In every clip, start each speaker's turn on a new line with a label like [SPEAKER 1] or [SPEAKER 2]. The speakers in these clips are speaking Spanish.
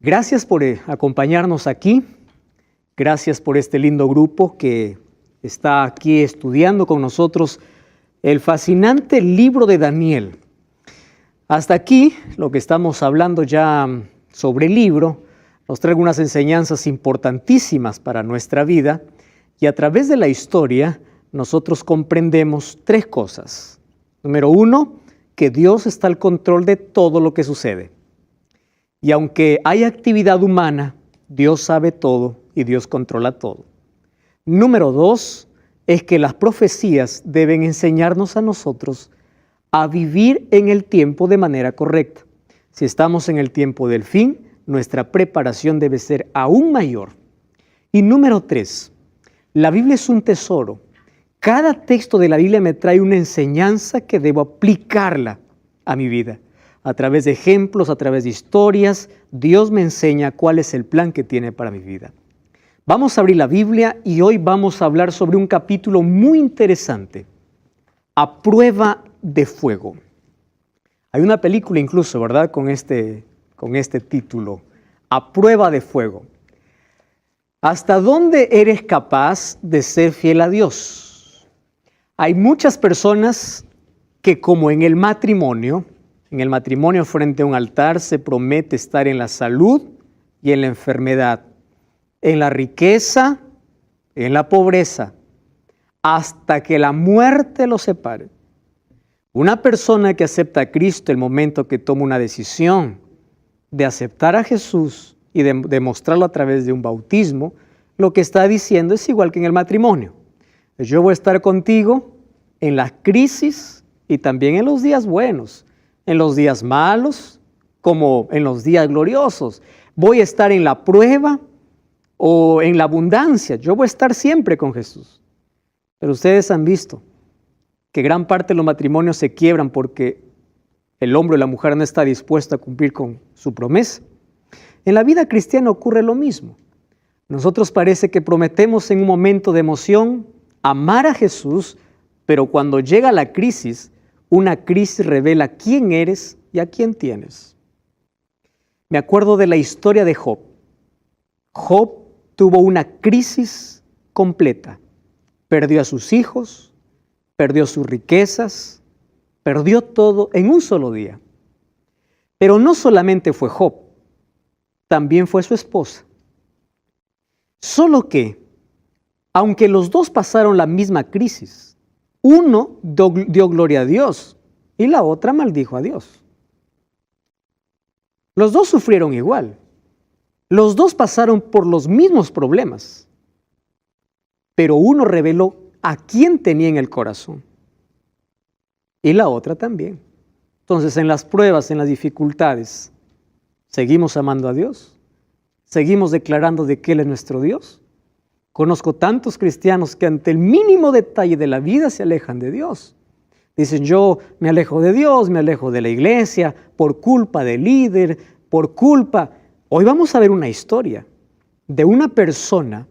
[SPEAKER 1] Gracias por acompañarnos aquí. Gracias por este lindo grupo que está aquí estudiando con nosotros el fascinante libro de Daniel. Hasta aquí, lo que estamos hablando ya sobre el libro, nos trae unas enseñanzas importantísimas para nuestra vida y a través de la historia nosotros comprendemos tres cosas. Número uno, que Dios está al control de todo lo que sucede. Y aunque hay actividad humana, Dios sabe todo y Dios controla todo. Número dos, es que las profecías deben enseñarnos a nosotros a vivir en el tiempo de manera correcta. Si estamos en el tiempo del fin, nuestra preparación debe ser aún mayor. Y número tres, la Biblia es un tesoro. Cada texto de la Biblia me trae una enseñanza que debo aplicarla a mi vida. A través de ejemplos, a través de historias, Dios me enseña cuál es el plan que tiene para mi vida. Vamos a abrir la Biblia y hoy vamos a hablar sobre un capítulo muy interesante, A Prueba de Fuego. Hay una película incluso, ¿verdad?, con este título, A Prueba de Fuego. ¿Hasta dónde eres capaz de ser fiel a Dios? Hay muchas personas que, como en el matrimonio frente a un altar se promete estar en la salud y en la enfermedad, en la riqueza, en la pobreza, hasta que la muerte los separe. Una persona que acepta a Cristo el momento que toma una decisión de aceptar a Jesús y de demostrarlo a través de un bautismo, lo que está diciendo es igual que en el matrimonio. Yo voy a estar contigo en las crisis y también en los días buenos, en los días malos como en los días gloriosos. Voy a estar en la prueba o en la abundancia. Yo voy a estar siempre con Jesús. Pero ustedes han visto que gran parte de los matrimonios se quiebran porque el hombre o la mujer no está dispuesto a cumplir con su promesa. En la vida cristiana ocurre lo mismo. Nosotros parece que prometemos en un momento de emoción amar a Jesús, pero cuando llega la crisis, una crisis revela quién eres y a quién tienes. Me acuerdo de la historia de Job. Job tuvo una crisis completa. Perdió a sus hijos, perdió sus riquezas, perdió todo en un solo día. Pero no solamente fue Job, también fue su esposa. Solo que, aunque los dos pasaron la misma crisis, uno dio gloria a Dios y la otra maldijo a Dios. Los dos sufrieron igual. Los dos pasaron por los mismos problemas, pero uno reveló a quién tenía en el corazón y la otra también. Entonces, en las pruebas, en las dificultades, ¿seguimos amando a Dios? ¿Seguimos declarando de que Él es nuestro Dios? Conozco tantos cristianos que ante el mínimo detalle de la vida se alejan de Dios. Dicen, yo me alejo de Dios, me alejo de la iglesia, por culpa del líder, por culpa... Hoy vamos a ver una historia de una persona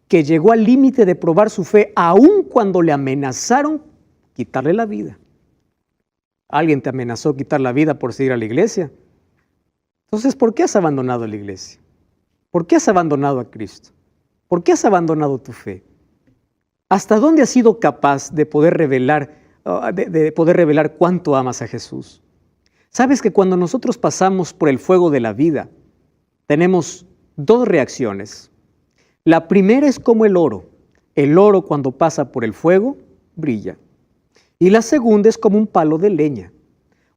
[SPEAKER 1] que llegó al límite de probar su fe aun cuando le amenazaron quitarle la vida. ¿Alguien te amenazó quitar la vida por seguir a la iglesia? Entonces, ¿por qué has abandonado la iglesia? ¿Por qué has abandonado a Cristo? ¿Por qué has abandonado tu fe? ¿Hasta dónde has sido capaz de poder revelar cuánto amas a Jesús? ¿Sabes que cuando nosotros pasamos por el fuego de la vida, tenemos dos reacciones? La primera es como el oro. El oro cuando pasa por el fuego, brilla. Y la segunda es como un palo de leña.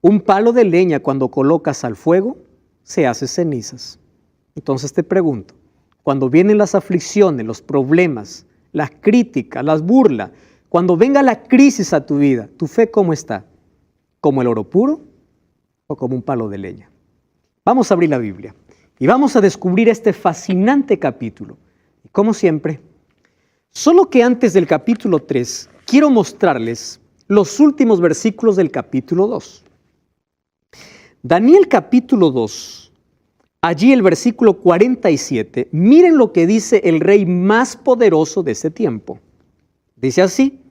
[SPEAKER 1] Un palo de leña cuando colocas al fuego, se hace cenizas. Entonces te pregunto, cuando vienen las aflicciones, los problemas, las críticas, las burlas, cuando venga la crisis a tu vida, ¿tu fe cómo está? ¿Como el oro puro o como un palo de leña? Vamos a abrir la Biblia y vamos a descubrir este fascinante capítulo. Y como siempre, solo que antes del capítulo 3, quiero mostrarles los últimos versículos del capítulo 2. Daniel capítulo 2. Allí el versículo 47, miren lo que dice el rey más poderoso de ese tiempo. Dice así,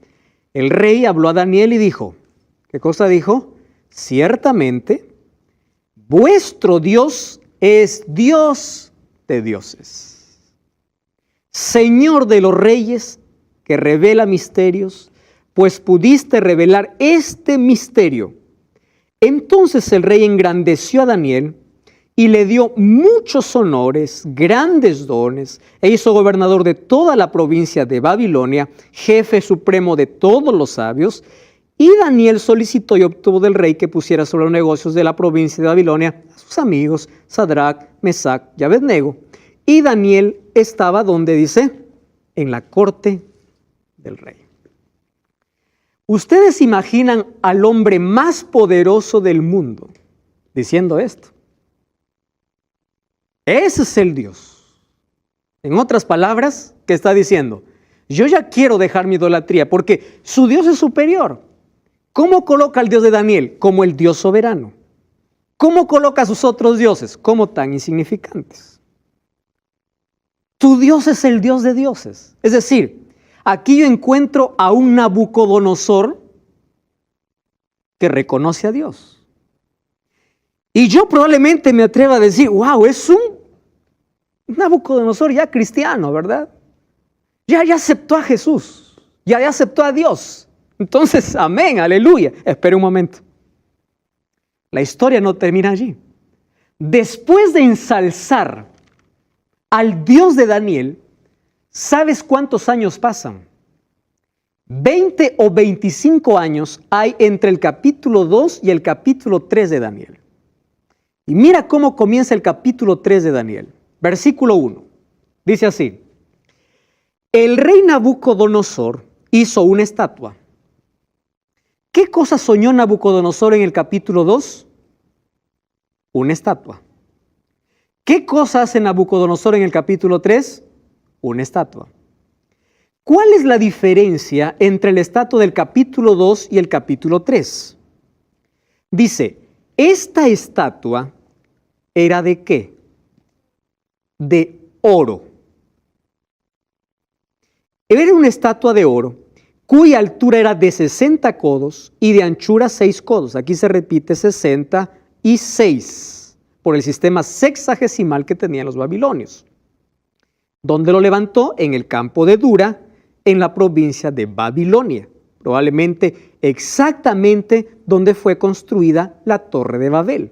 [SPEAKER 1] el rey habló a Daniel y dijo, ¿qué cosa dijo? Ciertamente, vuestro Dios es Dios de dioses, Señor de los reyes, que revela misterios, pues pudiste revelar este misterio. Entonces el rey engrandeció a Daniel y le dio muchos honores, grandes dones, e hizo gobernador de toda la provincia de Babilonia, jefe supremo de todos los sabios. Y Daniel solicitó y obtuvo del rey que pusiera sobre los negocios de la provincia de Babilonia a sus amigos Sadrac, Mesac y Abednego. Y Daniel estaba, ¿dónde dice? En la corte del rey. Ustedes imaginan al hombre más poderoso del mundo diciendo esto. Ese es el Dios. En otras palabras, ¿qué está diciendo? Yo ya quiero dejar mi idolatría porque su Dios es superior. ¿Cómo coloca al Dios de Daniel? Como el Dios soberano. ¿Cómo coloca a sus otros dioses? Como tan insignificantes. Tu Dios es el Dios de dioses. Es decir, aquí yo encuentro a un Nabucodonosor que reconoce a Dios. Y yo probablemente me atreva a decir, wow, es un Nabucodonosor ya cristiano, ¿verdad? Ya aceptó a Jesús, ya aceptó a Dios. Entonces, amén, aleluya. Espera un momento. La historia no termina allí. Después de ensalzar al Dios de Daniel, ¿sabes cuántos años pasan? 20 o 25 años hay entre el capítulo 2 y el capítulo 3 de Daniel. Y mira cómo comienza el capítulo 3 de Daniel. Versículo 1. Dice así. El rey Nabucodonosor hizo una estatua. ¿Qué cosa soñó Nabucodonosor en el capítulo 2? Una estatua. ¿Qué cosa hace Nabucodonosor en el capítulo 3? Una estatua. ¿Cuál es la diferencia entre la estatua del capítulo 2 y el capítulo 3? Dice, esta estatua era ¿de qué? De oro. Era una estatua de oro cuya altura era de 60 codos y de anchura 6 codos. Aquí se repite 66 por el sistema sexagesimal que tenían los babilonios. ¿Dónde lo levantó? En el campo de Dura, en la provincia de Babilonia. Probablemente exactamente donde fue construida la Torre de Babel.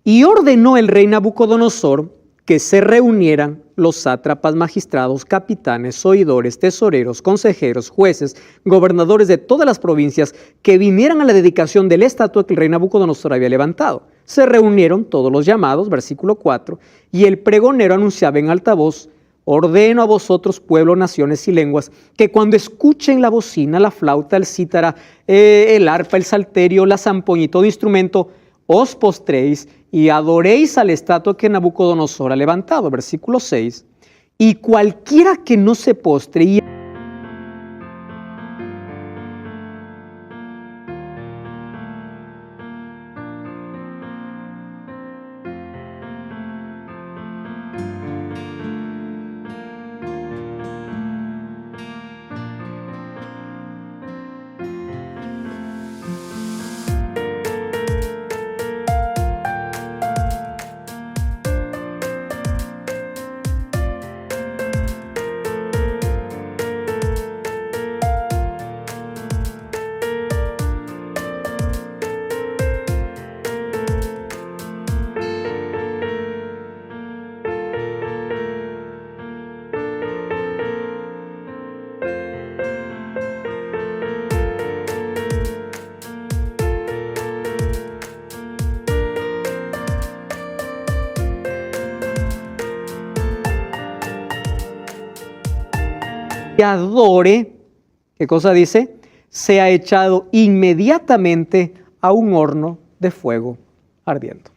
[SPEAKER 1] Y ordenó el rey Nabucodonosor que se reunieran los sátrapas, magistrados, capitanes, oidores, tesoreros, consejeros, jueces, gobernadores de todas las provincias que vinieran a la dedicación de la estatua que el rey Nabucodonosor había levantado. Se reunieron todos los llamados, versículo 4, y el pregonero anunciaba en alta voz, ordeno a vosotros, pueblo, naciones y lenguas, que cuando escuchen la bocina, la flauta, el cítara, el arpa, el salterio, la zampoña y todo instrumento, os postréis y adoréis a la estatua que Nabucodonosor ha levantado. Versículo 6. Y cualquiera que no se postre y adore, ¿qué cosa dice? Sea echado inmediatamente a un horno de fuego ardiendo.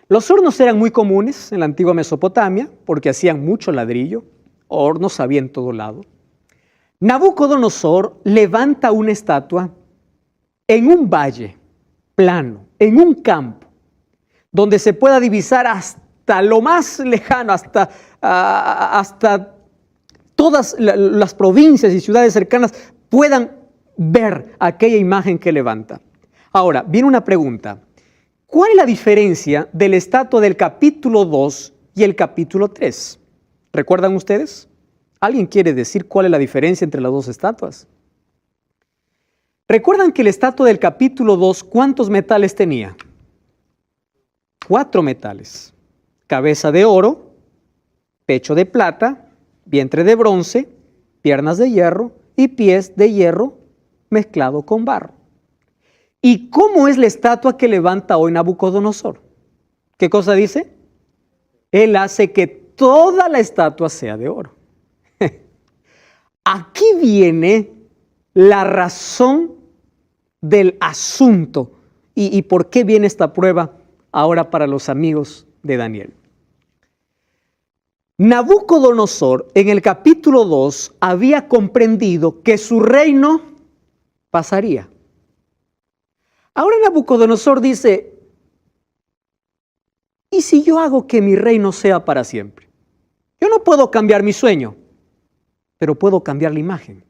[SPEAKER 1] Los hornos eran muy comunes en la antigua Mesopotamia porque hacían mucho ladrillo, hornos había en todo lado. Nabucodonosor levanta una estatua en un valle plano, en un campo, donde se pueda divisar hasta lo más lejano, hasta todas las provincias y ciudades cercanas puedan ver aquella imagen que levanta. Ahora, viene una pregunta. ¿Cuál es la diferencia de la estatua del capítulo 2 y el capítulo 3? ¿Recuerdan ustedes? ¿Alguien quiere decir cuál es la diferencia entre las dos estatuas? ¿Recuerdan que la estatua del capítulo 2, cuántos metales tenía? 4 metales. Cabeza de oro, pecho de plata, vientre de bronce, piernas de hierro y pies de hierro mezclado con barro. ¿Y cómo es la estatua que levanta hoy Nabucodonosor? ¿Qué cosa dice? Él hace que toda la estatua sea de oro. Aquí viene la razón del asunto y por qué viene esta prueba ahora para los amigos de Daniel. Nabucodonosor en el capítulo 2 había comprendido que su reino pasaría. Ahora Nabucodonosor dice, ¿y si yo hago que mi reino sea para siempre? Yo no puedo cambiar mi sueño, pero puedo cambiar la imagen.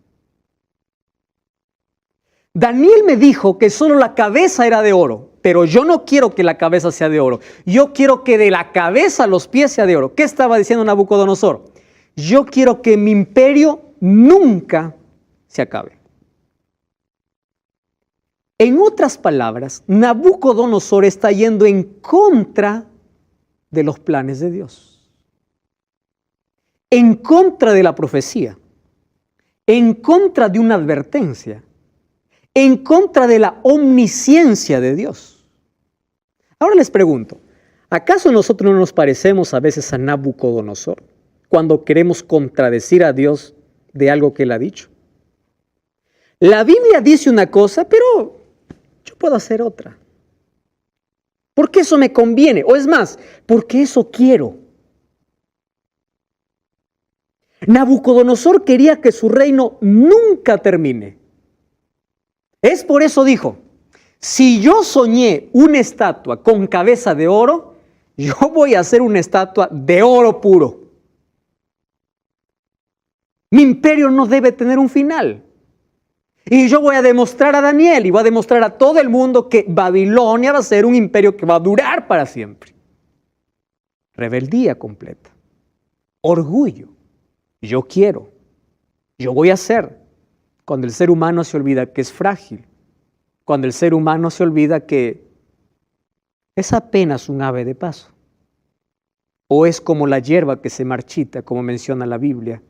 [SPEAKER 1] Daniel me dijo que solo la cabeza era de oro, pero yo no quiero que la cabeza sea de oro. Yo quiero que de la cabeza a los pies sea de oro. ¿Qué estaba diciendo Nabucodonosor? Yo quiero que mi imperio nunca se acabe. En otras palabras, Nabucodonosor está yendo en contra de los planes de Dios, en contra de la profecía, en contra de una advertencia, en contra de la omnisciencia de Dios. Ahora les pregunto, ¿acaso nosotros no nos parecemos a veces a Nabucodonosor cuando queremos contradecir a Dios de algo que Él ha dicho? La Biblia dice una cosa, pero yo puedo hacer otra. Porque eso me conviene, o es más, porque eso quiero. Nabucodonosor quería que su reino nunca termine. Es por eso dijo, si yo soñé una estatua con cabeza de oro, yo voy a hacer una estatua de oro puro. Mi imperio no debe tener un final. Y yo voy a demostrar a Daniel y voy a demostrar a todo el mundo que Babilonia va a ser un imperio que va a durar para siempre. Rebeldía completa. Orgullo. Yo quiero. Yo voy a hacer. Cuando el ser humano se olvida que es frágil. Cuando el ser humano se olvida que es apenas un ave de paso. O es como la hierba que se marchita, como menciona la Biblia.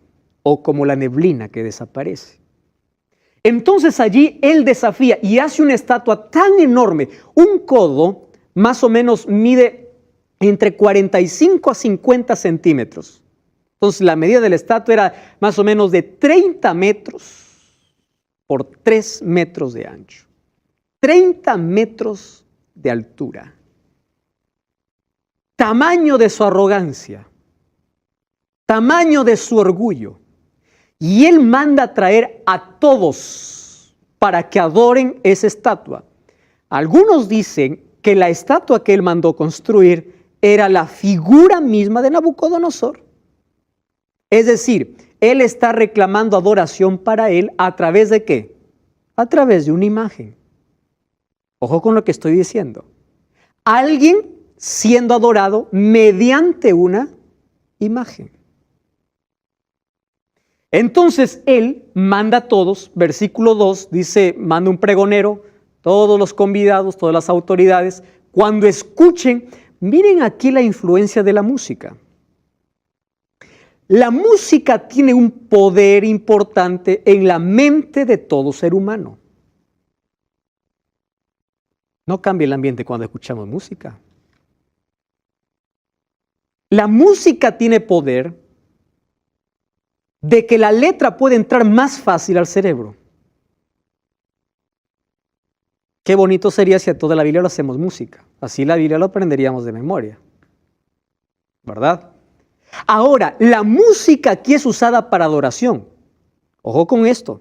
[SPEAKER 1] O como la neblina que desaparece. Entonces allí él desafía y hace una estatua tan enorme, un codo más o menos mide entre 45 a 50 centímetros. Entonces la medida de la estatua era más o menos de 30 metros por 3 metros de ancho. 30 metros de altura. Tamaño de su arrogancia, tamaño de su orgullo. Y él manda a traer a todos para que adoren esa estatua. Algunos dicen que la estatua que él mandó construir era la figura misma de Nabucodonosor. Es decir, él está reclamando adoración para él a través de ¿qué? A través de una imagen. Ojo con lo que estoy diciendo. Alguien siendo adorado mediante una imagen. Entonces él manda a todos, versículo 2, dice, manda un pregonero, todos los convidados, todas las autoridades, cuando escuchen, miren aquí la influencia de la música. La música tiene un poder importante en la mente de todo ser humano. No cambia el ambiente cuando escuchamos música. La música tiene poder de que la letra puede entrar más fácil al cerebro. Qué bonito sería si a toda la Biblia lo hacemos música. Así la Biblia lo aprenderíamos de memoria. ¿Verdad? Ahora, la música aquí es usada para adoración. Ojo con esto.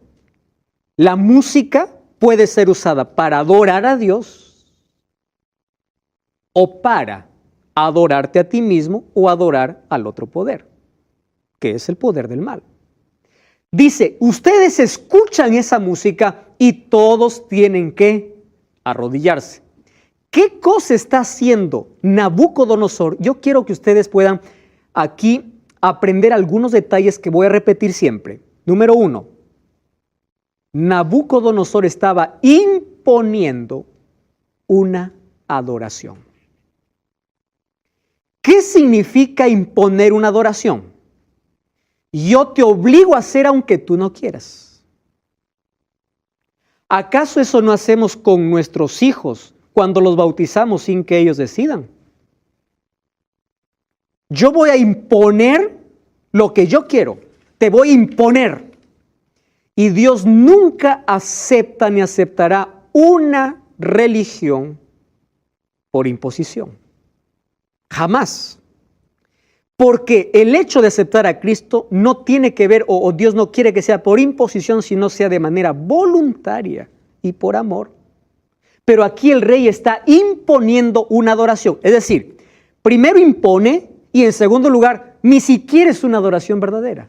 [SPEAKER 1] La música puede ser usada para adorar a Dios o para adorarte a ti mismo o adorar al otro poder, que es el poder del mal. Dice, ustedes escuchan esa música y todos tienen que arrodillarse. ¿Qué cosa está haciendo Nabucodonosor? Yo quiero que ustedes puedan aquí aprender algunos detalles que voy a repetir siempre. Número 1, Nabucodonosor estaba imponiendo una adoración. ¿Qué significa imponer una adoración? Yo te obligo a hacer aunque tú no quieras. ¿Acaso eso no hacemos con nuestros hijos cuando los bautizamos sin que ellos decidan? Yo voy a imponer lo que yo quiero. Te voy a imponer. Y Dios nunca acepta ni aceptará una religión por imposición. Jamás. Porque el hecho de aceptar a Cristo no tiene que ver, o Dios no quiere que sea por imposición, sino sea de manera voluntaria y por amor. Pero aquí el rey está imponiendo una adoración. Es decir, primero impone y en segundo lugar, ni siquiera es una adoración verdadera.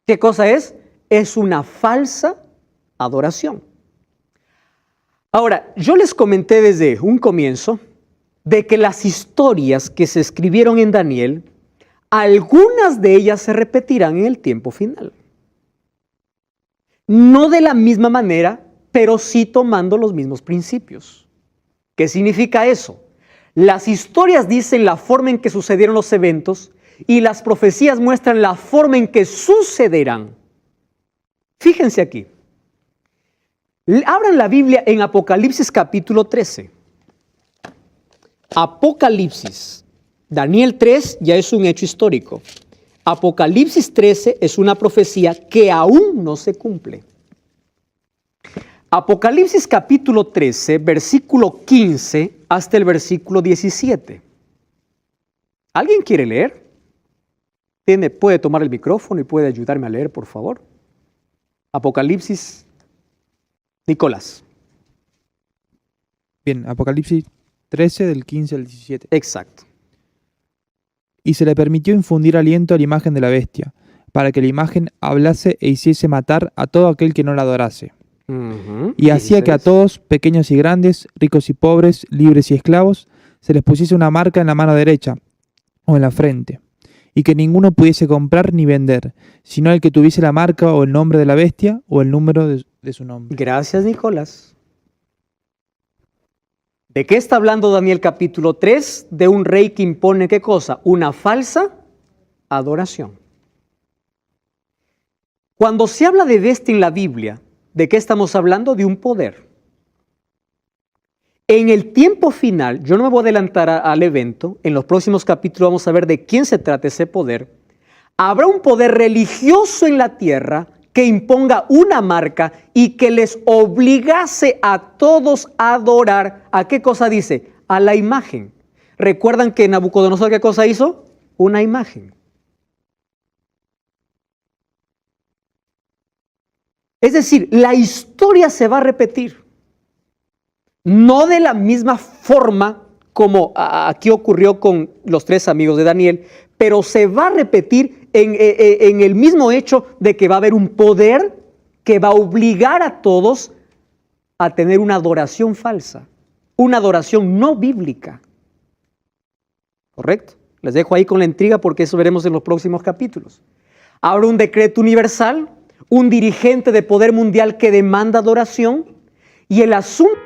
[SPEAKER 1] ¿Qué cosa es? Es una falsa adoración. Ahora, yo les comenté desde un comienzo de que las historias que se escribieron en Daniel, algunas de ellas se repetirán en el tiempo final. No de la misma manera, pero sí tomando los mismos principios. ¿Qué significa eso? Las historias dicen la forma en que sucedieron los eventos y las profecías muestran la forma en que sucederán. Fíjense aquí. Abran la Biblia en Apocalipsis capítulo 13. Apocalipsis. Daniel 3 ya es un hecho histórico. Apocalipsis 13 es una profecía que aún no se cumple. Apocalipsis capítulo 13, versículo 15 hasta el versículo 17. ¿Alguien quiere leer? Puede tomar el micrófono y puede ayudarme a leer, por favor. Apocalipsis, Nicolás.
[SPEAKER 2] Bien, Apocalipsis 13 del 15 al 17.
[SPEAKER 1] Exacto.
[SPEAKER 2] Y se le permitió infundir aliento a la imagen de la bestia, para que la imagen hablase e hiciese matar a todo aquel que no la adorase. Y hacía que a todos, pequeños y grandes, ricos y pobres, libres y esclavos, se les pusiese una marca en la mano derecha o en la frente, y que ninguno pudiese comprar ni vender, sino el que tuviese la marca o el nombre de la bestia o el número de su nombre.
[SPEAKER 1] Gracias, Nicolás. ¿De qué está hablando Daniel capítulo 3? De un rey que impone, ¿qué cosa? Una falsa adoración. Cuando se habla de bestia en la Biblia, ¿de qué estamos hablando? De un poder. En el tiempo final, yo no me voy a adelantar al evento, en los próximos capítulos vamos a ver de quién se trata ese poder. Habrá un poder religioso en la tierra que imponga una marca y que les obligase a todos a adorar. ¿A qué cosa dice? A la imagen. ¿Recuerdan que Nabucodonosor qué cosa hizo? Una imagen. Es decir, la historia se va a repetir. No de la misma forma como aquí ocurrió con los 3 amigos de Daniel, pero se va a repetir en el mismo hecho de que va a haber un poder que va a obligar a todos a tener una adoración falsa, una adoración no bíblica. ¿Correcto? Les dejo ahí con la intriga porque eso veremos en los próximos capítulos. Habrá un decreto universal, un dirigente de poder mundial que demanda adoración y el asunto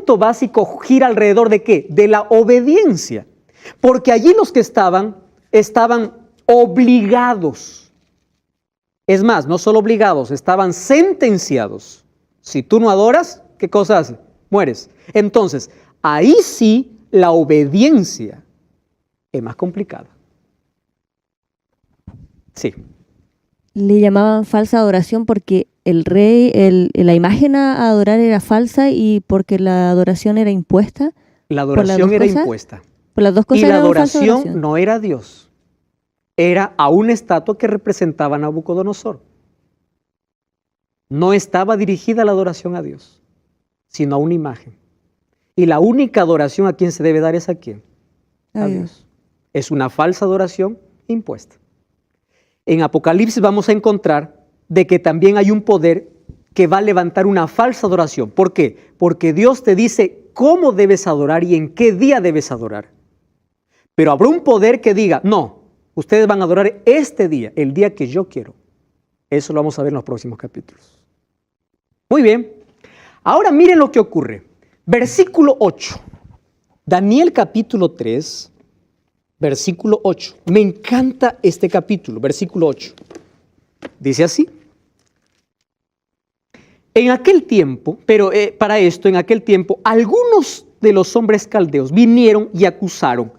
[SPEAKER 1] punto básico gira alrededor de ¿qué? De la obediencia. Porque allí los que estaban obligados. Es más, no solo obligados, estaban sentenciados. Si tú no adoras, ¿qué cosa hace? Mueres. Entonces, ahí sí la obediencia es más complicada. Sí.
[SPEAKER 3] Le llamaban falsa adoración porque el rey, la imagen a adorar era falsa y porque la adoración era impuesta.
[SPEAKER 1] La adoración era impuesta.
[SPEAKER 3] Por las dos cosas.
[SPEAKER 1] Y la adoración no era a Dios. Era a una estatua que representaba a Nabucodonosor. No estaba dirigida la adoración a Dios, sino a una imagen. Y la única adoración a quien se debe dar es a quién. A Dios. Es una falsa adoración impuesta. En Apocalipsis vamos a encontrar de que también hay un poder que va a levantar una falsa adoración. ¿Por qué? Porque Dios te dice cómo debes adorar y en qué día debes adorar. Pero habrá un poder que diga, no, ustedes van a adorar este día, el día que yo quiero. Eso lo vamos a ver en los próximos capítulos. Muy bien. Ahora miren lo que ocurre. Versículo 8. Daniel capítulo 3, versículo 8. Me encanta este capítulo, versículo 8. Dice así. En aquel tiempo, en aquel tiempo, algunos de los hombres caldeos vinieron y acusaron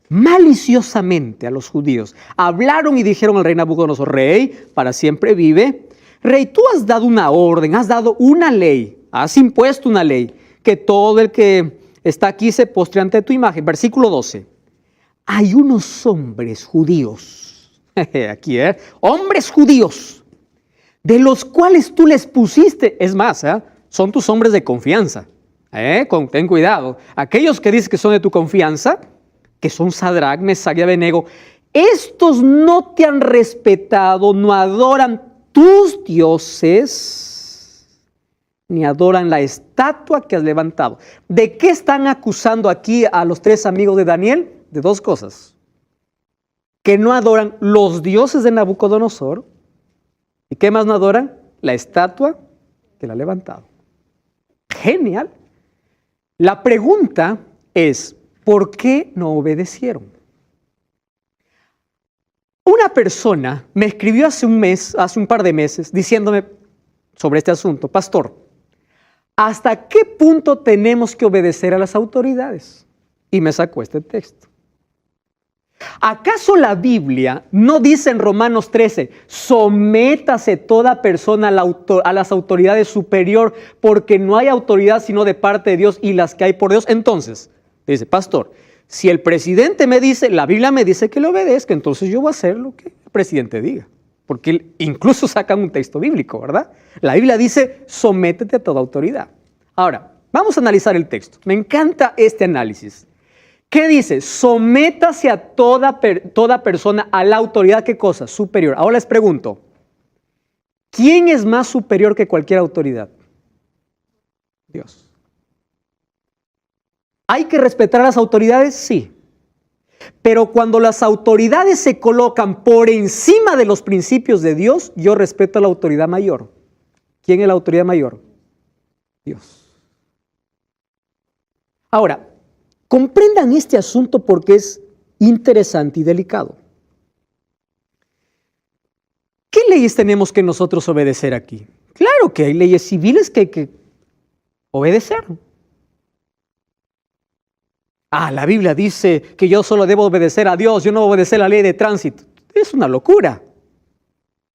[SPEAKER 1] maliciosamente a los judíos. Hablaron y dijeron al rey Nabucodonosor, rey, para siempre vive. Rey, tú has dado una orden, has dado una ley, has impuesto una ley, que todo el que está aquí se postre ante tu imagen. Versículo 12. Hay unos hombres judíos, aquí, hombres judíos, de los cuales tú les pusiste, es más, son tus hombres de confianza. Ten cuidado. Aquellos que dices que son de tu confianza, que son Sadrach, Mesach y Abednego, estos no te han respetado, no adoran tus dioses, ni adoran la estatua que has levantado. ¿De qué están acusando aquí a los tres amigos de Daniel? De dos cosas. Que no adoran los dioses de Nabucodonosor. ¿Y qué más no adoran? La estatua que la ha levantado. Genial. La pregunta es, ¿por qué no obedecieron? Una persona me escribió hace un par de meses, diciéndome sobre este asunto, pastor, ¿hasta qué punto tenemos que obedecer a las autoridades? Y me sacó este texto. ¿Acaso la Biblia no dice en Romanos 13, sométase toda persona a las autoridades superior, porque no hay autoridad sino de parte de Dios y las que hay por Dios? Entonces, dice, pastor, si el presidente me dice, la Biblia me dice que le obedezca, entonces yo voy a hacer lo que el presidente diga. Porque incluso sacan un texto bíblico, ¿verdad? La Biblia dice, sométete a toda autoridad. Ahora, vamos a analizar el texto. Me encanta este análisis. ¿Qué dice? Sométase a toda persona a la autoridad, ¿qué cosa? Superior. Ahora les pregunto, ¿quién es más superior que cualquier autoridad? Dios. ¿Hay que respetar a las autoridades? Sí. Pero cuando las autoridades se colocan por encima de los principios de Dios, yo respeto a la autoridad mayor. ¿Quién es la autoridad mayor? Dios. Ahora, comprendan este asunto porque es interesante y delicado. ¿Qué leyes tenemos que nosotros obedecer aquí? Claro que hay leyes civiles que hay que obedecer. La Biblia dice que yo solo debo obedecer a Dios, yo no obedecer la ley de tránsito. Es una locura.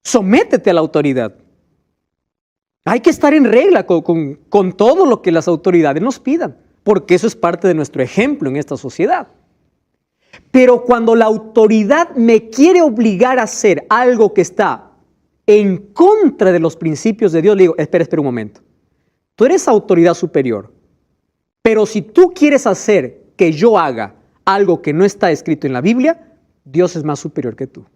[SPEAKER 1] Sométete a la autoridad. Hay que estar en regla con todo lo que las autoridades nos pidan, porque eso es parte de nuestro ejemplo en esta sociedad. Pero cuando la autoridad me quiere obligar a hacer algo que está en contra de los principios de Dios, le digo, espera un momento. Tú eres autoridad superior, pero si tú quieres hacer que yo haga algo que no está escrito en la Biblia, Dios es más superior que tú.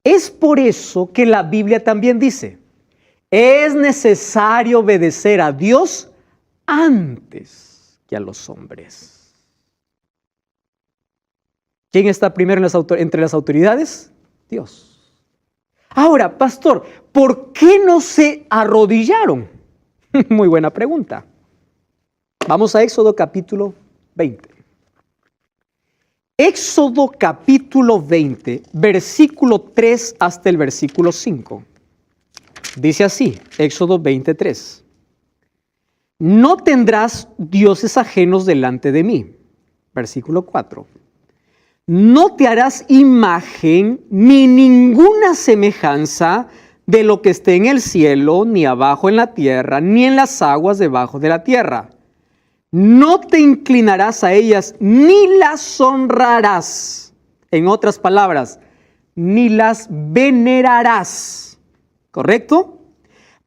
[SPEAKER 1] Es por eso que la Biblia también dice, es necesario obedecer a Dios antes que a los hombres. ¿Quién está primero entre las autoridades? Dios. Ahora, pastor, ¿por qué no se arrodillaron? Muy buena pregunta. Vamos a Éxodo capítulo 20. Éxodo capítulo 20, versículo 3 hasta el versículo 5. Dice así, Éxodo 23. No tendrás dioses ajenos delante de mí. Versículo 4. No te harás imagen ni ninguna semejanza de lo que esté en el cielo, ni abajo en la tierra, ni en las aguas debajo de la tierra. No te inclinarás a ellas, ni las honrarás. En otras palabras, ni las venerarás. ¿Correcto?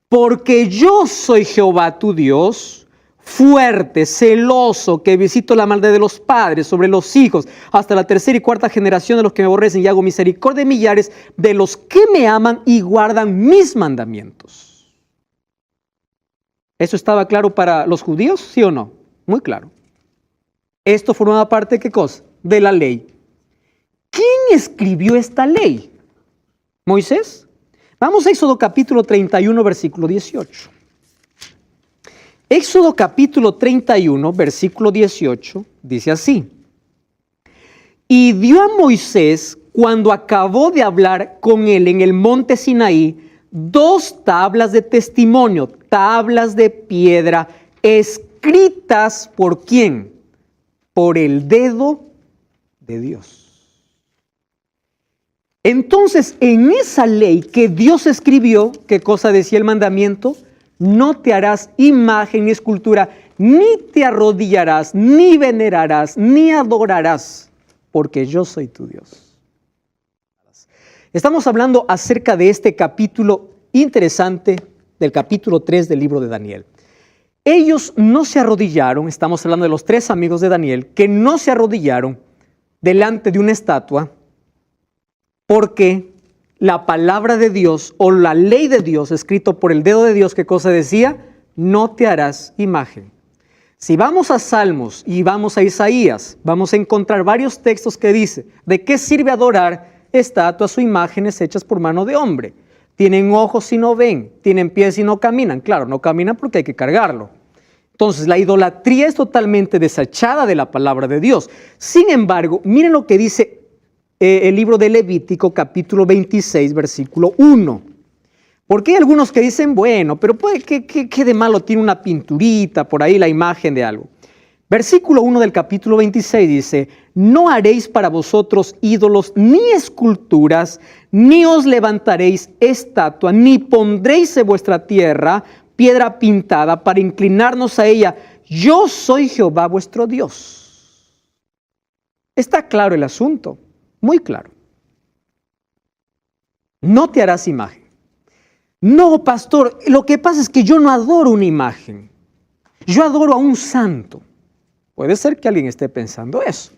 [SPEAKER 1] Porque yo soy Jehová tu Dios, fuerte, celoso, que visito la maldad de los padres sobre los hijos, hasta la tercera y cuarta generación de los que me aborrecen, y hago misericordia de millares de los que me aman y guardan mis mandamientos. ¿Eso estaba claro para los judíos? ¿Sí o no? Muy claro. Esto formaba parte, ¿qué cosa? De la ley. ¿Quién escribió esta ley? ¿Moisés? Vamos a Éxodo capítulo 31, versículo 18. Éxodo capítulo 31, versículo 18, dice así. Y dio a Moisés, cuando acabó de hablar con él en el monte Sinaí, 2 tablas de testimonio, tablas de piedra, escritas ¿por quién? Por el dedo de Dios. Entonces, en esa ley que Dios escribió, ¿qué cosa decía el mandamiento? No te harás imagen ni escultura, ni te arrodillarás, ni venerarás, ni adorarás, porque yo soy tu Dios. Estamos hablando acerca de este capítulo interesante, del capítulo 3 del libro de Daniel. Ellos no se arrodillaron, estamos hablando de los 3 amigos de Daniel, que no se arrodillaron delante de una estatua, porque la palabra de Dios o la ley de Dios, escrito por el dedo de Dios, ¿qué cosa decía? No te harás imagen. Si vamos a Salmos y vamos a Isaías, vamos a encontrar varios textos que dice, ¿de qué sirve adorar estatuas o imágenes hechas por mano de hombre? Tienen ojos y no ven, tienen pies y no caminan. Claro, no caminan porque hay que cargarlo. Entonces, la idolatría es totalmente desechada de la palabra de Dios. Sin embargo, miren lo que dice el libro de Levítico, capítulo 26, versículo 1. Porque hay algunos que dicen, bueno, pero ¿qué de malo tiene una pinturita por ahí, la imagen de algo? Versículo 1 del capítulo 26 dice, no haréis para vosotros ídolos ni esculturas, ni os levantaréis estatua, ni pondréis en vuestra tierra piedra pintada para inclinarnos a ella. Yo soy Jehová vuestro Dios. Está claro el asunto, muy claro. No te harás imagen. No, pastor, lo que pasa es que yo no adoro una imagen. Yo adoro a un santo. Puede ser que alguien esté pensando eso.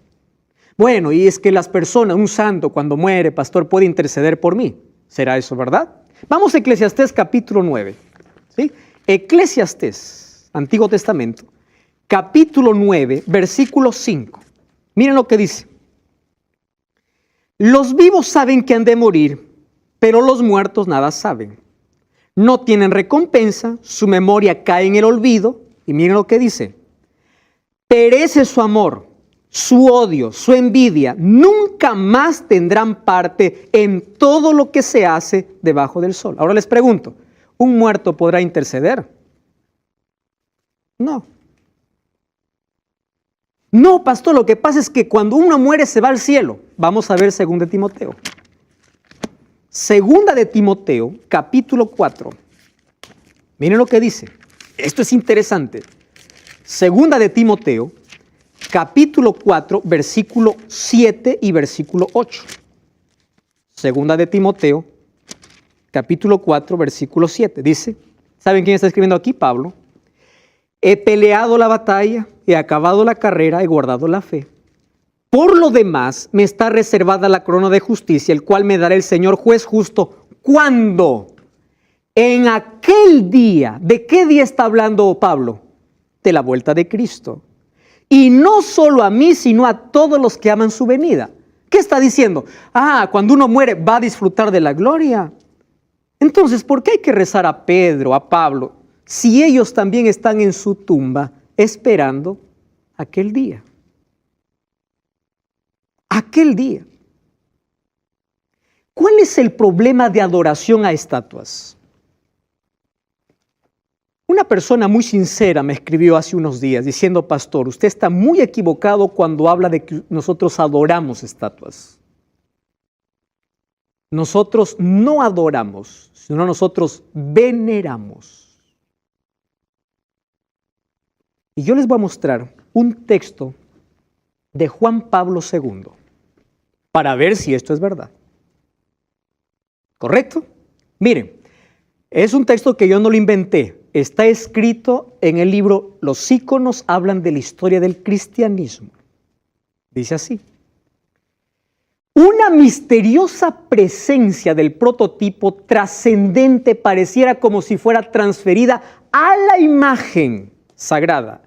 [SPEAKER 1] Bueno, y es que las personas, un santo cuando muere, pastor, puede interceder por mí. ¿Será eso verdad? Vamos a Eclesiastés capítulo 9. ¿Sí? Eclesiastés, Antiguo Testamento, capítulo 9, versículo 5. Miren lo que dice. Los vivos saben que han de morir, pero los muertos nada saben. No tienen recompensa, su memoria cae en el olvido. Y miren lo que dice. Perece su amor, su odio, su envidia. Nunca más tendrán parte en todo lo que se hace debajo del sol. Ahora les pregunto, ¿un muerto podrá interceder? No. No, pastor, lo que pasa es que cuando uno muere se va al cielo. Vamos a ver 2 de Timoteo. 2 de Timoteo, capítulo 4. Miren lo que dice. Esto es interesante. 2 de Timoteo, capítulo 4, versículo 7 y versículo 8. 2 de Timoteo, capítulo 4, versículo 7. Dice, ¿saben quién está escribiendo aquí? Pablo. He peleado la batalla, he acabado la carrera, he guardado la fe. Por lo demás, me está reservada la corona de justicia, el cual me dará el Señor juez justo. ¿Cuándo? En aquel día. ¿De qué día está hablando Pablo? De la vuelta de Cristo. Y no solo a mí, sino a todos los que aman su venida. ¿Qué está diciendo? Cuando uno muere va a disfrutar de la gloria. Entonces, ¿por qué hay que rezar a Pedro, a Pablo, si ellos también están en su tumba esperando aquel día. Aquel día. ¿Cuál es el problema de adoración a estatuas? Una persona muy sincera me escribió hace unos días diciendo: pastor, usted está muy equivocado cuando habla de que nosotros adoramos estatuas. Nosotros no adoramos, sino nosotros veneramos. Y yo les voy a mostrar un texto de Juan Pablo II para ver si esto es verdad. ¿Correcto? Miren, es un texto que yo no lo inventé. Está escrito en el libro Los íconos hablan de la historia del cristianismo. Dice así: una misteriosa presencia del prototipo trascendente pareciera como si fuera transferida a la imagen sagrada.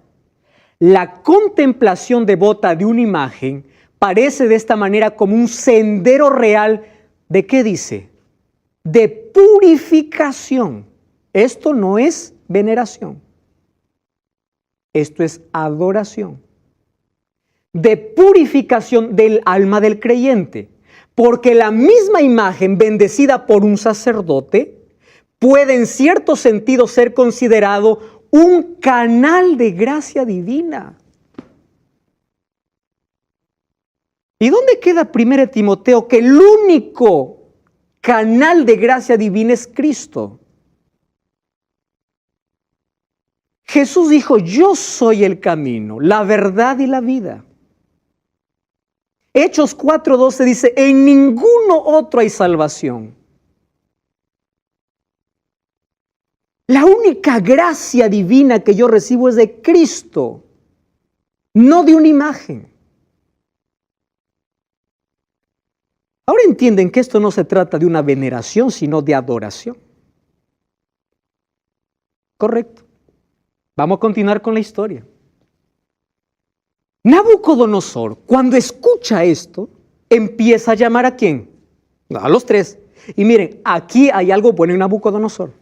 [SPEAKER 1] La contemplación devota de una imagen parece de esta manera como un sendero real de, ¿qué dice?, de purificación. Esto no es veneración. Esto es adoración. De purificación del alma del creyente. Porque la misma imagen bendecida por un sacerdote puede en cierto sentido ser considerado un canal de gracia divina. ¿Y dónde queda 1 Timoteo? Que el único canal de gracia divina es Cristo. Jesús dijo: yo soy el camino, la verdad y la vida. Hechos 4:12 dice: en ninguno otro hay salvación. La única gracia divina que yo recibo es de Cristo, no de una imagen. Ahora entienden que esto no se trata de una veneración, sino de adoración. Correcto. Vamos a continuar con la historia. Nabucodonosor, cuando escucha esto, empieza a llamar ¿a quién? A los tres. Y miren, aquí hay algo bueno en Nabucodonosor.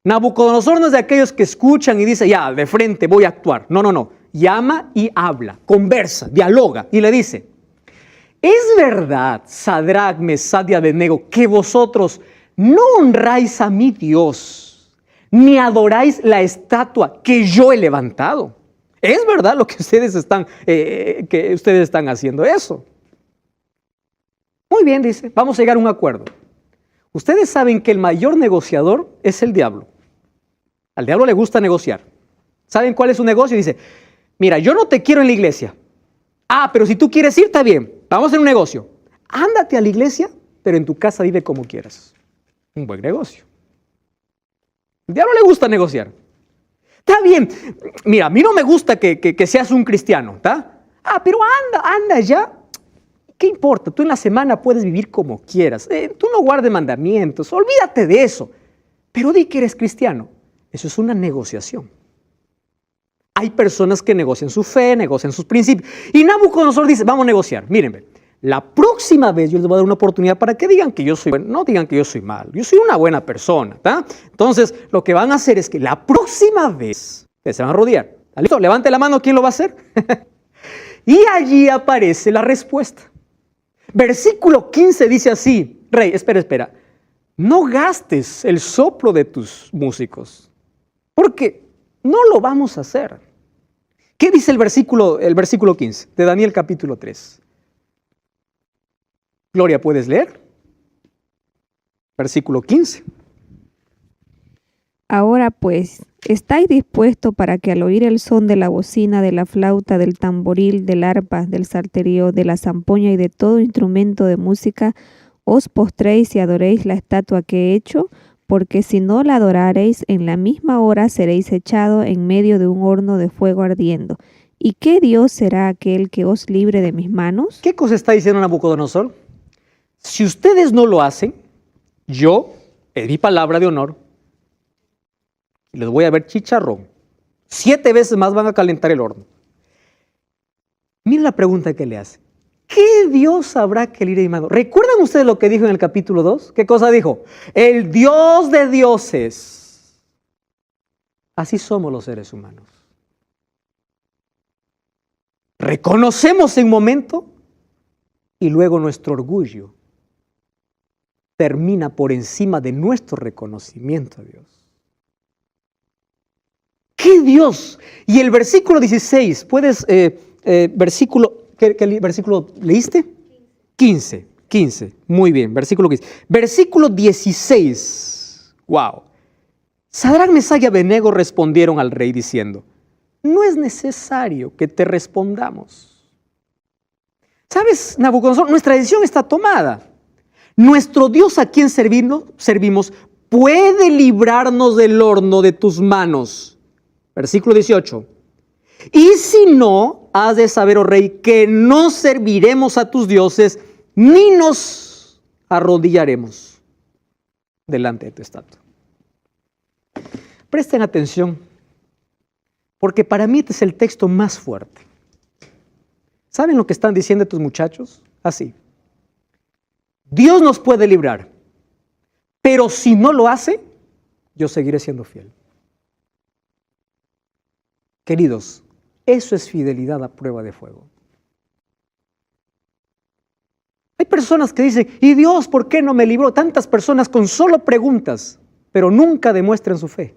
[SPEAKER 1] Nabucodonosor no es de aquellos que escuchan y dicen: ya, de frente voy a actuar. No, no, no. Llama y habla, conversa, dialoga y le dice: ¿es verdad, Sadrach, Mesach y Abednego, que vosotros no honráis a mi Dios, ni adoráis la estatua que yo he levantado? ¿Es verdad lo que ustedes están haciendo eso? Muy bien, dice, vamos a llegar a un acuerdo. Ustedes saben que el mayor negociador es el diablo. Al diablo le gusta negociar. ¿Saben cuál es su negocio? Dice: mira, yo no te quiero en la iglesia. Ah, pero si tú quieres ir, está bien. Vamos a hacer un negocio. Ándate a la iglesia, pero en tu casa vive como quieras. Un buen negocio. Al diablo le gusta negociar. Está bien. Mira, a mí no me gusta que seas un cristiano, ¿está? Ah, pero anda ya. ¿Qué importa? Tú en la semana puedes vivir como quieras. Tú no guardes mandamientos. Olvídate de eso. Pero di que eres cristiano. Eso es una negociación. Hay personas que negocian su fe, negocian sus principios. Y Nabucodonosor dice: vamos a negociar. Mírenme, la próxima vez yo les voy a dar una oportunidad para que digan que yo soy bueno. No digan que yo soy malo. Yo soy una buena persona, ¿tá? Entonces, lo que van a hacer es que la próxima vez se van a rodear. ¿Listo? Levante la mano, ¿quién lo va a hacer? Y allí aparece la respuesta. Versículo 15 dice así: Rey, espera. No gastes el soplo de tus músicos, porque no lo vamos a hacer. ¿Qué dice el versículo 15 de Daniel capítulo 3? Gloria, ¿puedes leer? Versículo 15.
[SPEAKER 4] Ahora pues, ¿estáis dispuestos para que al oír el son de la bocina, de la flauta, del tamboril, del arpa, del salterio, de la zampoña y de todo instrumento de música, os postréis y adoréis la estatua que he hecho? Porque si no la adorareis, en la misma hora seréis echados en medio de un horno de fuego ardiendo. ¿Y qué Dios será aquel que os libre de mis manos?
[SPEAKER 1] ¿Qué cosa está diciendo Nabucodonosor? Si ustedes no lo hacen, yo, en mi palabra de honor, les voy a ver chicharrón. 7 veces más van a calentar el horno. Miren la pregunta que le hace. ¿Qué Dios habrá que libre de mi mano? ¿Recuerdan ustedes lo que dijo en el capítulo 2? ¿Qué cosa dijo? El Dios de dioses. Así somos los seres humanos. reconocemos en momento y luego nuestro orgullo termina por encima de nuestro reconocimiento a Dios. ¿Qué Dios? Y el versículo 16, ¿puedes, ¿qué versículo leíste? 15, muy bien, versículo 15. Versículo 16, wow. Sadrac, Mesach y Abednego respondieron al rey diciendo: no es necesario que te respondamos. ¿Sabes, Nabucodonosor? Nuestra decisión está tomada. Nuestro Dios a quien servimos puede librarnos del horno de tus manos. Versículo 18. Y si no, has de saber, oh rey, que no serviremos a tus dioses, ni nos arrodillaremos delante de tu estatua. Presten atención, porque para mí este es el texto más fuerte. ¿Saben lo que están diciendo estos muchachos? Así: Dios nos puede librar, pero si no lo hace, yo seguiré siendo fiel. Queridos, eso es fidelidad a prueba de fuego. Hay personas que dicen: ¿y Dios por qué no me libró? Tantas personas con solo preguntas, pero nunca demuestran su fe.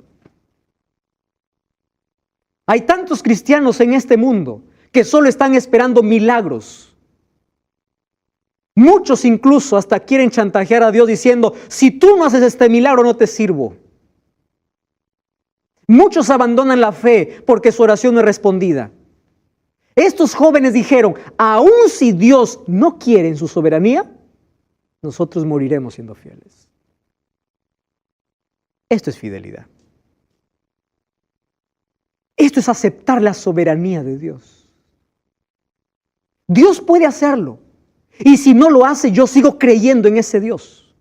[SPEAKER 1] Hay tantos cristianos en este mundo que solo están esperando milagros. Muchos incluso hasta quieren chantajear a Dios diciendo: si tú no haces este milagro, no te sirvo. Muchos abandonan la fe porque su oración no es respondida. Estos jóvenes dijeron: aun si Dios no quiere en su soberanía, nosotros moriremos siendo fieles. Esto es fidelidad. Esto es aceptar la soberanía de Dios. Dios puede hacerlo. Y si no lo hace, yo sigo creyendo en ese Dios.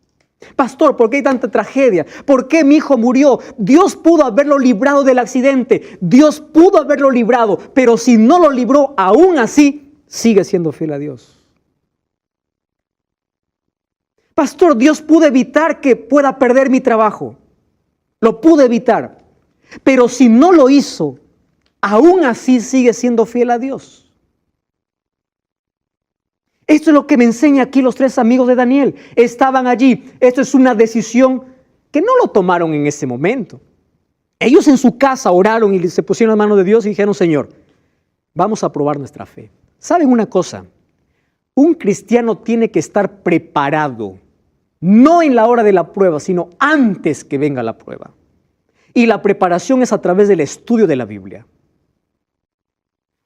[SPEAKER 1] Pastor, ¿por qué hay tanta tragedia? ¿Por qué mi hijo murió? Dios pudo haberlo librado del accidente. Dios pudo haberlo librado. Pero si no lo libró, aún así, sigue siendo fiel a Dios. Pastor, Dios pudo evitar que pueda perder mi trabajo. Lo pudo evitar. Pero si no lo hizo, aún así sigue siendo fiel a Dios. Esto es lo que me enseña aquí los tres amigos de Daniel. Estaban allí. Esto es una decisión que no lo tomaron en ese momento. Ellos en su casa oraron y se pusieron en las manos de Dios y dijeron: Señor, vamos a probar nuestra fe. ¿Saben una cosa? Un cristiano tiene que estar preparado, no en la hora de la prueba, sino antes que venga la prueba. Y la preparación es a través del estudio de la Biblia.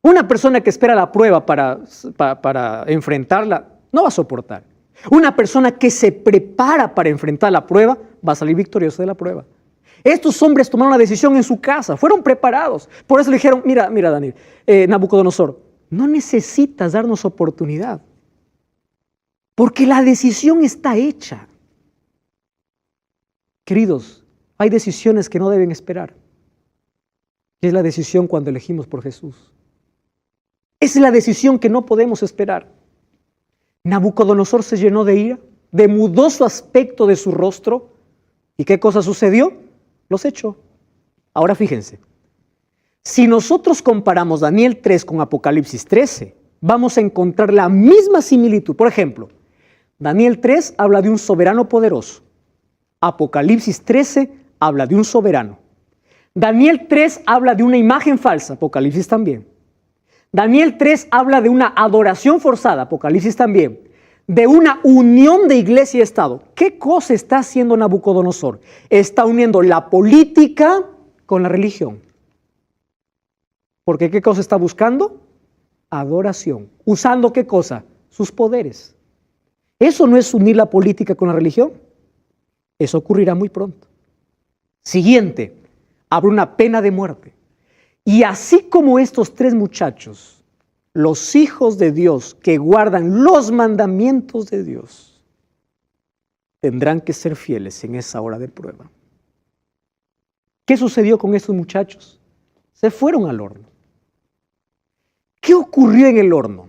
[SPEAKER 1] Una persona que espera la prueba para enfrentarla no va a soportar. Una persona que se prepara para enfrentar la prueba va a salir victorioso de la prueba. Estos hombres tomaron la decisión en su casa, fueron preparados. Por eso le dijeron: mira Daniel, Nabucodonosor, no necesitas darnos oportunidad, porque la decisión está hecha. Queridos, hay decisiones que no deben esperar. Y es la decisión cuando elegimos por Jesús. Esa es la decisión que no podemos esperar. Nabucodonosor se llenó de ira, demudó su aspecto de su rostro. ¿Y qué cosa sucedió? Los echó. Ahora fíjense, si nosotros comparamos Daniel 3 con Apocalipsis 13, vamos a encontrar la misma similitud. Por ejemplo, Daniel 3 habla de un soberano poderoso. Apocalipsis 13 habla de un soberano. Daniel 3 habla de una imagen falsa. Apocalipsis también. Daniel 3 habla de una adoración forzada, Apocalipsis también, de una unión de iglesia y Estado. ¿Qué cosa está haciendo Nabucodonosor? Está uniendo la política con la religión. Porque ¿qué cosa está buscando? Adoración. ¿Usando qué cosa? Sus poderes. ¿Eso no es unir la política con la religión? Eso ocurrirá muy pronto. Siguiente, habrá una pena de muerte. Y así como estos tres muchachos, los hijos de Dios que guardan los mandamientos de Dios, tendrán que ser fieles en esa hora de prueba. ¿Qué sucedió con estos muchachos? Se fueron al horno. ¿Qué ocurrió en el horno?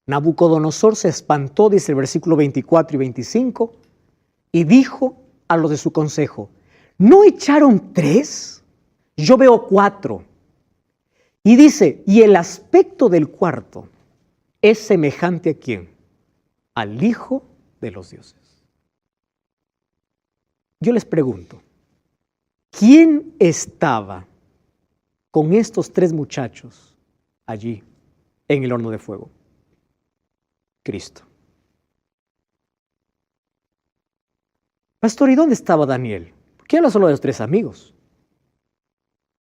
[SPEAKER 1] Nabucodonosor se espantó, dice el versículo 24 y 25, y dijo a los de su consejo: ¿no echaron 3? Yo veo 4. Y dice, y el aspecto del cuarto es semejante ¿a quién? Al Hijo de los dioses. Yo les pregunto, ¿quién estaba con estos 3 muchachos allí en el horno de fuego? Cristo. Pastor, ¿y dónde estaba Daniel? ¿Por qué habla solo de los 3 amigos?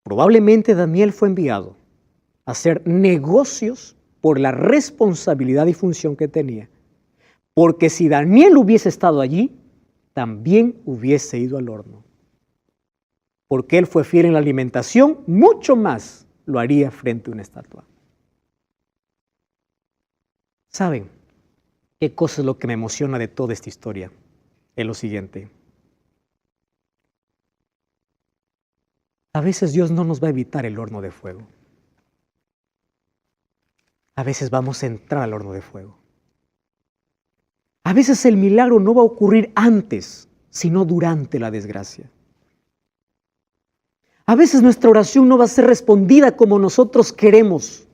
[SPEAKER 1] Probablemente Daniel fue enviado a hacer negocios por la responsabilidad y función que tenía. Porque si Daniel hubiese estado allí, también hubiese ido al horno. Porque él fue fiel en la alimentación, mucho más lo haría frente a una estatua. ¿Saben qué cosa es lo que me emociona de toda esta historia? Es lo siguiente. A veces Dios no nos va a evitar el horno de fuego. A veces vamos a entrar al horno de fuego. A veces el milagro no va a ocurrir antes, sino durante la desgracia. A veces nuestra oración no va a ser respondida como nosotros queremos.